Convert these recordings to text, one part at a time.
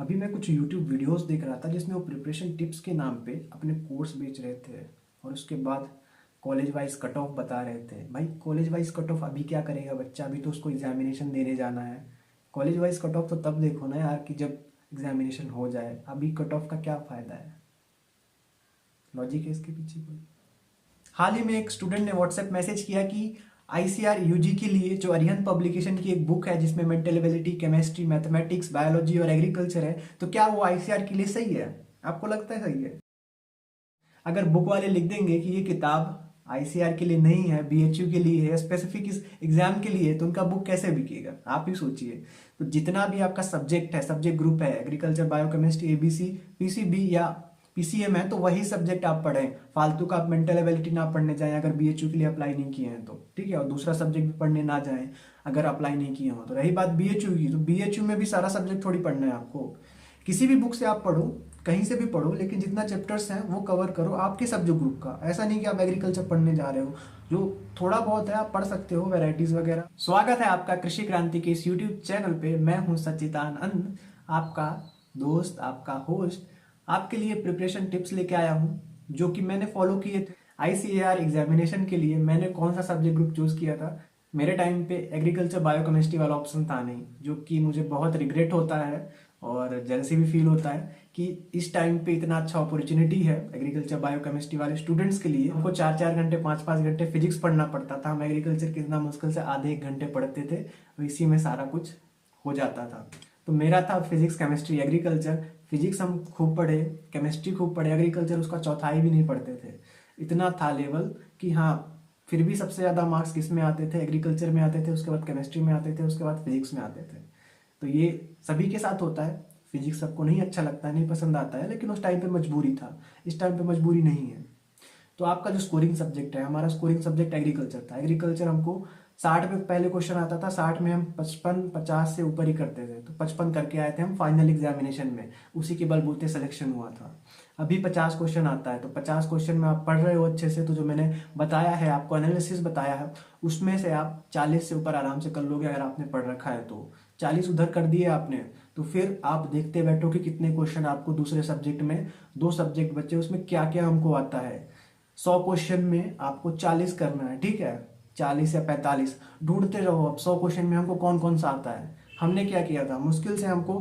अभी मैं कुछ यूट्यूब वीडियोस देख रहा था जिसमें वो प्रिपरेशन टिप्स के नाम पे अपने कोर्स बेच रहे थे और उसके बाद कॉलेज वाइज कट ऑफ बता रहे थे। भाई कॉलेज वाइज कट ऑफ अभी क्या करेगा बच्चा, अभी तो उसको एग्जामिनेशन देने जाना है। कॉलेज वाइज कट ऑफ तो तब देखो ना यार कि जब एग्जामिनेशन हो जाए, अभी कट ऑफ का क्या फ़ायदा है? लॉजिक है इसके पीछे कोई? हाल ही में एक स्टूडेंट ने व्हाट्सएप मैसेज किया कि आईसीआर यूजी के लिए जो अरिहंत पब्लिकेशन की एक बुक है जिसमें mental ability, chemistry, mathematics, biology और एग्रीकल्चर है, तो क्या वो आईसीआर के लिए सही है? आपको लगता है सही है? अगर बुक वाले लिख देंगे कि ये किताब आईसीआर के लिए नहीं है, बीएचयू के लिए है, स्पेसिफिक इस एग्जाम के लिए है, तो उनका बुक कैसे बिकेगा? आप ही सोचिए। तो जितना भी आपका सब्जेक्ट है, सब्जेक्ट ग्रुप है, एग्रीकल्चर, बायोकेमिस्ट्री, एबीसी, पीसीबी या पीसीएम है, तो वही सब्जेक्ट आप पढ़ें। फालतू का आप मेंटल एबिलिटी ना पढ़ने जाएं अगर बीएचयू के लिए अप्लाई नहीं किए हैं तो, ठीक है। और दूसरा सब्जेक्ट भी पढ़ने ना जाएं अगर अप्लाई नहीं किए हो तो। रही बात बीएचयू की, तो बीएचयू में भी सारा सब्जेक्ट थोड़ी पढ़ना है आपको। किसी भी बुक से आप पढ़ो, कहीं से भी पढ़ो, लेकिन जितना चैप्टर्स हैं वो कवर करो आपके सब्जेक्ट ग्रुप का। ऐसा नहीं कि आप एग्रीकल्चर पढ़ने जा रहे हो, जो थोड़ा बहुत है आप पढ़ सकते हो, वैरायटीज वगैरह। स्वागत है आपका कृषि क्रांति के इस यूट्यूब चैनल पे। मैं हूं सच्चिदानंद, आपका दोस्त, आपका होस्ट। आपके लिए प्रिपरेशन टिप्स लेके आया हूं जो कि मैंने फॉलो किए थे। आईसीएआर एग्जामिनेशन के लिए मैंने कौन सा सब्जेक्ट ग्रुप चूज किया था? मेरे टाइम पे एग्रीकल्चर बायोकेमिस्ट्री वाला ऑप्शन था नहीं, जो कि मुझे बहुत रिग्रेट होता है और जेलसी भी फील होता है कि इस टाइम पे इतना अच्छा अपॉर्चुनिटी है एग्रीकल्चर बायोकेमिस्ट्री वाले स्टूडेंट्स के लिए। हमको 4-4 घंटे, 5-5 घंटे फिजिक्स पढ़ना पड़ता था। हम एग्रीकल्चर कितना मुश्किल से आधे 1 घंटे पढ़ते थे और इसी में सारा कुछ हो जाता था। तो मेरा था फिजिक्स, केमिस्ट्री, एग्रीकल्चर। फिजिक्स हम खूब पढ़े, केमिस्ट्री खूब पढ़े, एग्रीकल्चर उसका चौथाई भी नहीं पढ़ते थे। इतना था लेवल कि हाँ, फिर भी सबसे ज़्यादा मार्क्स किस में आते थे? एग्रीकल्चर में आते थे, उसके बाद केमिस्ट्री में आते थे, उसके बाद फिजिक्स में आते थे। तो ये सभी के साथ होता है। फिजिक्स सबको नहीं अच्छा लगता है, नहीं पसंद आता है, लेकिन उस टाइम पे मजबूरी था। इस टाइम पे मजबूरी नहीं है। तो आपका जो स्कोरिंग सब्जेक्ट है, हमारा स्कोरिंग सब्जेक्ट एग्रीकल्चर था। एग्रीकल्चर हमको 60 पे पहले क्वेश्चन आता था, 60 में हम 55-50 से ऊपर ही करते थे। तो 55 करके आए थे हम फाइनल एग्जामिनेशन में, उसी के बलबूते सिलेक्शन हुआ था। अभी 50 क्वेश्चन आता है, तो 50 क्वेश्चन में आप पढ़ रहे हो अच्छे से, तो जो मैंने बताया है आपको, एनालिसिस बताया है, उसमें से आप 40 से ऊपर आराम से कर लोगे अगर आपने पढ़ रखा है तो। 40 उधर कर दिए आपने, तो फिर आप देखते बैठो कि कितने क्वेश्चन आपको दूसरे सब्जेक्ट में, 2 सब्जेक्ट बचे उसमें क्या क्या हमको आता है। 100 क्वेश्चन में आपको 40 करना है, ठीक है, 40 या 45 ढूंढते रहो। अब 100 क्वेश्चन में हमको कौन कौन सा आता है? हमने क्या किया था, मुश्किल से हमको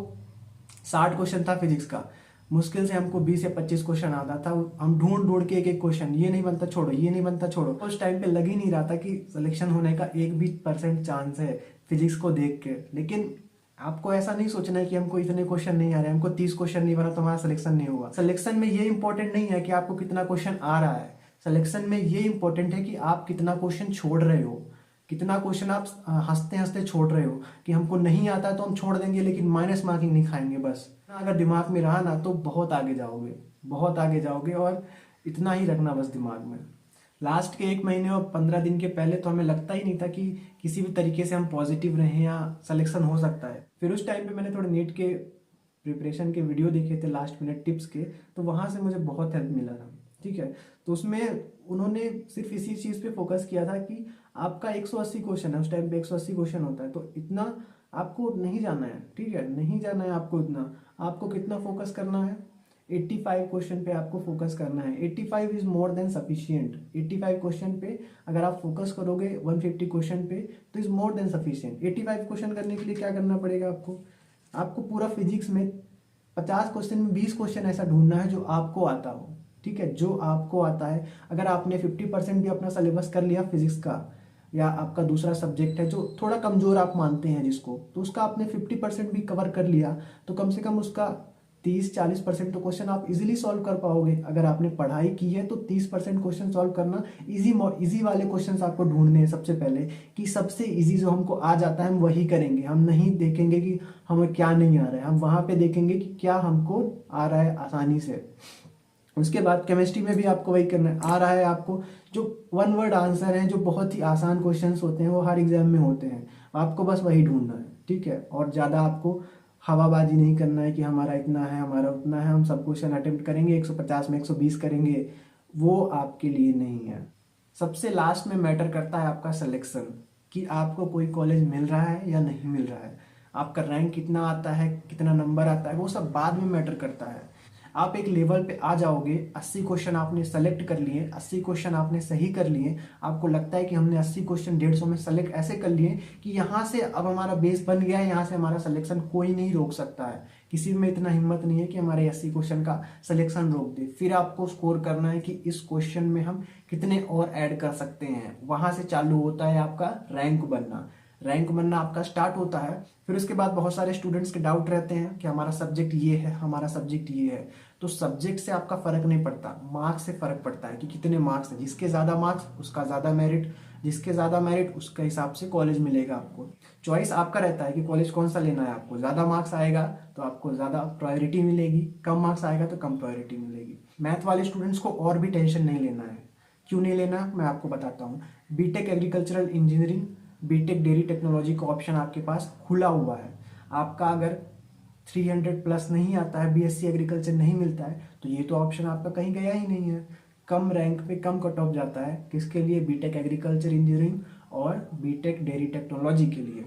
60 क्वेश्चन था फिजिक्स का, मुश्किल से हमको 20 या 25 क्वेश्चन आता था। हम ढूंढ ढूंढ के एक एक क्वेश्चन, ये नहीं बनता छोड़ो, ये नहीं बनता छोड़ो। उस टाइम पे लग ही नहीं रहा था कि सिलेक्शन होने का एक भी परसेंट चांस है फिजिक्स को देख के। लेकिन आपको ऐसा नहीं सोचना है कि हमको इतने क्वेश्चन नहीं आ रहे, हमको 30 क्वेश्चन नहीं बना तो हमारा सिलेक्शन नहीं हुआ। सिलेक्शन में ये इंपॉर्टेंट नहीं है कि आपको कितना क्वेश्चन आ रहा है, सिलेक्शन में ये इंपॉर्टेंट है कि आप कितना क्वेश्चन छोड़ रहे हो, कितना क्वेश्चन आप हंसते हंसते छोड़ रहे हो। कि हमको नहीं आता तो हम छोड़ देंगे, लेकिन माइनस मार्किंग नहीं खाएंगे बस। अगर दिमाग में रहा ना तो बहुत आगे जाओगे, बहुत आगे जाओगे। और इतना ही रखना बस दिमाग में। लास्ट के 1 महीने और 15 दिन के पहले तो हमें लगता ही नहीं था कि किसी भी तरीके से हम पॉजिटिव रहें या सिलेक्शन हो सकता है। फिर उस टाइम पे मैंने थोड़े नीट के प्रिपरेशन के वीडियो देखे थे, लास्ट मिनट टिप्स के, तो वहाँ से मुझे बहुत हेल्प मिला था, ठीक है। तो उसमें उन्होंने सिर्फ इसी चीज़ पे फोकस किया था कि आपका 180 क्वेश्चन है, उस टाइम पे 180 क्वेश्चन होता है, तो इतना आपको नहीं जाना है, ठीक है, नहीं जाना है आपको इतना। आपको कितना फोकस करना है? 85 क्वेश्चन पे आपको फोकस करना है। 85 is more than sufficient. 85 question पे अगर आप फोकस करोगे 150 क्वेश्चन पे, तो is more than sufficient. 85 question करने के लिए क्या करना पड़ेगा आपको? आपको पूरा फिजिक्स में 50 क्वेश्चन में 20 क्वेश्चन ऐसा ढूंढना है जो आपको आता हो, ठीक है, जो आपको आता है। अगर आपने 50% भी अपना सिलेबस कर लिया फिजिक्स का, या आपका दूसरा सब्जेक्ट है जो थोड़ा कमजोर आप मानते हैं जिसको, तो उसका आपने 50% भी कवर कर लिया, तो कम से कम उसका 30-40% तो क्वेश्चन आप इजीली सॉल्व कर पाओगे। अगर आपने पढ़ाई की है तो 30% क्वेश्चन सॉल्व करना इजी वाले क्वेश्चंस आपको ढूंढने हैं सबसे पहले, कि सबसे इजी जो हमको आ जाता है हम वही करेंगे। हम नहीं देखेंगे कि हमें क्या नहीं आ रहा है, हम वहां पे देखेंगे कि क्या हमको आ रहा है आसानी से। उसके बाद केमिस्ट्री में भी आपको वही करना है। आ रहा है आपको, जो 1 वर्ड आंसर हैं, जो बहुत ही आसान क्वेश्चंस होते हैं, वो हर एग्जाम में होते हैं, आपको बस वही ढूंढना है, ठीक है। और ज़्यादा आपको हवाबाजी नहीं करना है कि हमारा इतना है, हमारा उतना है, हम सब क्वेश्चन अटेम्प्ट करेंगे, 150 में 120 करेंगे, वो आपके लिए नहीं है। सबसे लास्ट में मैटर करता है आपका सिलेक्शन, कि आपको कोई कॉलेज मिल रहा है या नहीं मिल रहा है। आपका रैंक कितना आता है, कितना नंबर आता है, वो सब बाद में मैटर करता है। आप एक लेवल पे आ जाओगे, 80 क्वेश्चन आपने सेलेक्ट कर लिए, 80 क्वेश्चन आपने सही कर लिए, आपको लगता है कि हमने 80 क्वेश्चन 150 में सेलेक्ट ऐसे कर लिए कि यहाँ से अब हमारा बेस बन गया है, यहाँ से हमारा सिलेक्शन कोई नहीं रोक सकता है। किसी में इतना हिम्मत नहीं है कि हमारे 80 क्वेश्चन का सिलेक्शन रोक दे। फिर आपको स्कोर करना है कि इस क्वेश्चन में हम कितने और ऐड कर सकते हैं। वहां से चालू होता है आपका रैंक बनना। रैंक बनना आपका स्टार्ट होता है। फिर उसके बाद बहुत सारे स्टूडेंट्स के डाउट रहते हैं कि हमारा सब्जेक्ट ये है, हमारा सब्जेक्ट ये है। तो सब्जेक्ट से आपका फर्क नहीं पड़ता, मार्क्स से फर्क पड़ता है कि कितने मार्क्स हैं। जिसके ज़्यादा मार्क्स उसका ज़्यादा मेरिट, जिसके ज़्यादा मेरिट उसके हिसाब से कॉलेज मिलेगा आपको। चॉइस आपका रहता है कि कॉलेज कौन सा लेना है आपको। ज़्यादा मार्क्स आएगा तो आपको ज़्यादा प्रायोरिटी मिलेगी, कम मार्क्स आएगा तो कम प्रायोरिटी मिलेगी। मैथ वाले स्टूडेंट्स को और भी टेंशन नहीं लेना है। क्यों नहीं लेना, मैं आपको बताता हूँ। B Tech agricultural engineering, B Tech dairy technology का ऑप्शन आपके पास खुला हुआ है। आपका अगर 300 प्लस नहीं आता है, बीएससी एग्रीकल्चर नहीं मिलता है, तो ये तो ऑप्शन आपका कहीं गया ही नहीं है। कम रैंक पे कम कट ऑफ जाता है किसके लिए, बीटेक एग्रीकल्चर इंजीनियरिंग और बीटेक डेयरी टेक्नोलॉजी के लिए।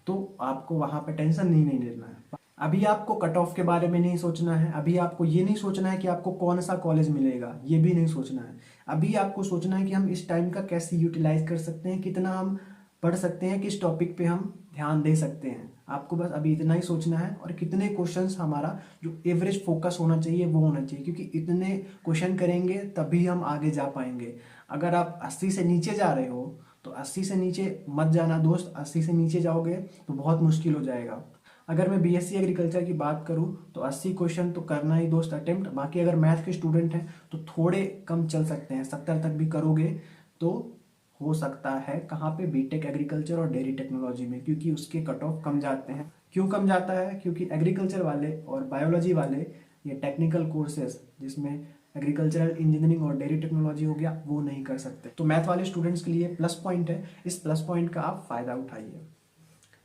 तो आपको वहाँ पे टेंशन नहीं लेना है। अभी आपको कट ऑफ के बारे में नहीं सोचना है। अभी आपको ये नहीं सोचना है कि आपको कौन सा कॉलेज मिलेगा, ये भी नहीं सोचना है। अभी आपको सोचना है कि हम इस टाइम का कैसे यूटिलाइज कर सकते हैं, कितना हम पढ़ सकते हैं, किस टॉपिक पे हम ध्यान दे सकते हैं। आपको बस अभी इतना ही सोचना है। और कितने क्वेश्चंस हमारा जो एवरेज फोकस होना चाहिए वो होना चाहिए, क्योंकि इतने क्वेश्चन करेंगे तभी हम आगे जा पाएंगे। अगर आप 80 से नीचे जा रहे हो तो 80 से नीचे मत जाना दोस्त। 80 से नीचे जाओगे तो बहुत मुश्किल हो जाएगा। अगर मैं बीएससी एग्रीकल्चर की बात करूं तो 80 क्वेश्चन तो करना ही दोस्त अटेम्प्ट। बाकी अगर मैथ के स्टूडेंट हैं तो थोड़े कम चल सकते हैं, 70 तक भी करोगे तो हो सकता है। कहाँ पे, बीटेक एग्रीकल्चर और डेयरी टेक्नोलॉजी में, क्योंकि उसके कट ऑफ कम जाते हैं। क्यों कम जाता है, क्योंकि एग्रीकल्चर वाले और बायोलॉजी वाले ये टेक्निकल कोर्सेज जिसमें एग्रीकल्चरल इंजीनियरिंग और डेयरी टेक्नोलॉजी हो गया, वो नहीं कर सकते। तो मैथ वाले स्टूडेंट्स के लिए प्लस पॉइंट है। इस प्लस पॉइंट का आप फायदा उठाइए।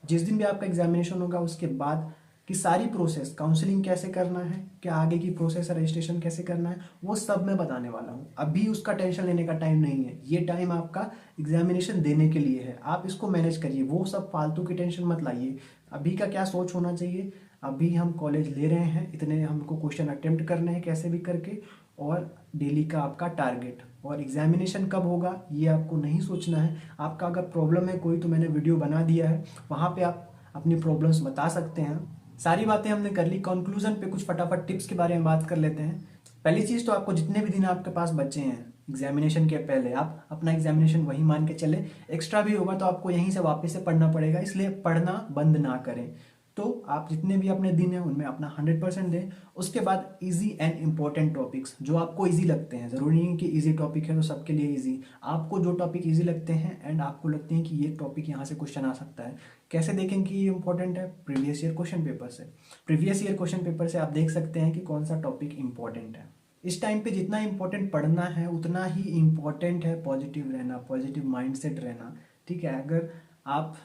जिस दिन भी आपका एग्जामिनेशन होगा उसके बाद की सारी प्रोसेस, काउंसलिंग कैसे करना है, क्या आगे की प्रोसेस रजिस्ट्रेशन कैसे करना है, वो सब मैं बताने वाला हूँ। अभी उसका टेंशन लेने का टाइम नहीं है। ये टाइम आपका एग्जामिनेशन देने के लिए है। आप इसको मैनेज करिए, वो सब फालतू की टेंशन मत लाइए। अभी का क्या सोच होना चाहिए, अभी हम कॉलेज ले रहे हैं, इतने हमको क्वेश्चन अटेम्प्ट करने हैं कैसे भी करके, और डेली का आपका टारगेट। और एग्जामिनेशन कब होगा ये आपको नहीं सोचना है। आपका अगर प्रॉब्लम है कोई तो मैंने वीडियो बना दिया है, वहाँ पे आप अपनी प्रॉब्लम्स बता सकते हैं। सारी बातें हमने कर ली। कंक्लूजन पे कुछ फटाफट टिप्स के बारे में बात कर लेते हैं। पहली चीज़ तो आपको जितने भी दिन आपके पास बचे हैं एग्जामिनेशन के पहले, आप अपना एग्जामिनेशन वही मान के चले। एक्स्ट्रा भी होगा तो आपको यहीं से वापस से पढ़ना पड़ेगा, इसलिए पढ़ना बंद ना करें। तो आप जितने भी अपने दिन हैं उनमें अपना 100% दें। उसके बाद इजी एंड इम्पोर्टेंट टॉपिक्स जो आपको इजी लगते हैं, ज़रूरी नहीं कि इजी टॉपिक है तो सबके लिए इजी। आपको जो टॉपिक इजी लगते हैं एंड आपको लगते हैं कि ये टॉपिक यहाँ से क्वेश्चन आ सकता है, कैसे देखें कि ये इंपॉर्टेंट है, प्रीवियस ईयर क्वेश्चन पेपर से। प्रीवियस ईयर क्वेश्चन पेपर से आप देख सकते हैं कि कौन सा टॉपिक इंपॉर्टेंट है। इस टाइम पे जितना इंपॉर्टेंट पढ़ना है उतना ही इंपॉर्टेंट है पॉजिटिव रहना, पॉजिटिव माइंडसेट रहना। ठीक है, अगर आप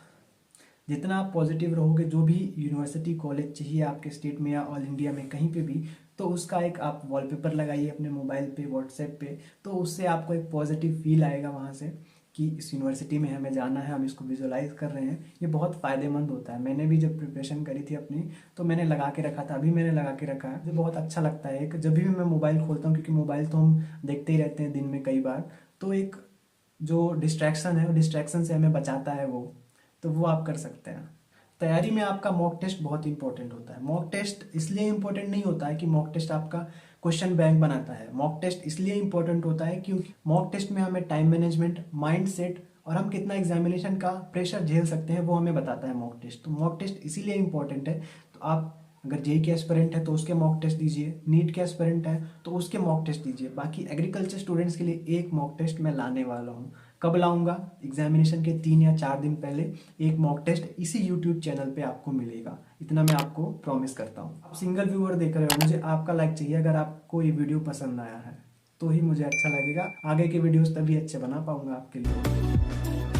जितना आप पॉजिटिव रहोगे, जो भी यूनिवर्सिटी कॉलेज चाहिए आपके स्टेट में या ऑल इंडिया में कहीं पे भी, तो उसका एक आप वॉलपेपर लगाइए अपने मोबाइल पे, व्हाट्सएप पे। तो उससे आपको एक पॉजिटिव फील आएगा वहाँ से कि इस यूनिवर्सिटी में हमें जाना है, हम इसको विजुअलाइज कर रहे हैं। ये बहुत फ़ायदेमंद होता है। मैंने भी जब प्रिपरेशन करी थी अपनी तो मैंने लगा के रखा था, अभी मैंने लगा के रखा है। मुझे बहुत अच्छा लगता है। एक जब भी मैं मोबाइल खोलता हूँ, क्योंकि मोबाइल तो हम देखते ही रहते हैं दिन में कई बार, तो एक जो डिस्ट्रैक्शन है वो डिस्ट्रैक्शन से हमें बचाता है वो, तो वो आप कर सकते हैं। तैयारी में आपका मॉक टेस्ट बहुत इंपॉर्टेंट होता है। मॉक टेस्ट इसलिए इंपॉर्टेंट नहीं होता है कि मॉक टेस्ट आपका क्वेश्चन बैंक बनाता है। मॉक टेस्ट इसलिए इंपॉर्टेंट होता है क्योंकि मॉक टेस्ट में हमें टाइम मैनेजमेंट, माइंड सेट और हम कितना एग्जामिनेशन का प्रेशर झेल सकते हैं वो हमें बताता है मॉक टेस्ट। तो मॉक टेस्ट इसीलिए इंपॉर्टेंट है। तो आप अगर जेई के एस्पिरेंट है तो उसके मॉक टेस्ट दीजिए, नीट के एस्पिरेंट है तो उसके मॉक टेस्ट दीजिए। बाकी एग्रीकल्चर स्टूडेंट्स के लिए एक मॉक टेस्ट मैं लाने वाला हूँ। कब लाऊंगा, एग्जामिनेशन के 3 या 4 दिन पहले एक मॉक टेस्ट इसी यूट्यूब चैनल पे आपको मिलेगा। इतना मैं आपको प्रॉमिस करता हूँ। आप सिंगल व्यूअर देख रहे हो, मुझे आपका लाइक चाहिए। अगर आपको ये वीडियो पसंद आया है तो ही मुझे अच्छा लगेगा, आगे के वीडियोस तभी अच्छे बना पाऊंगा आपके लिए।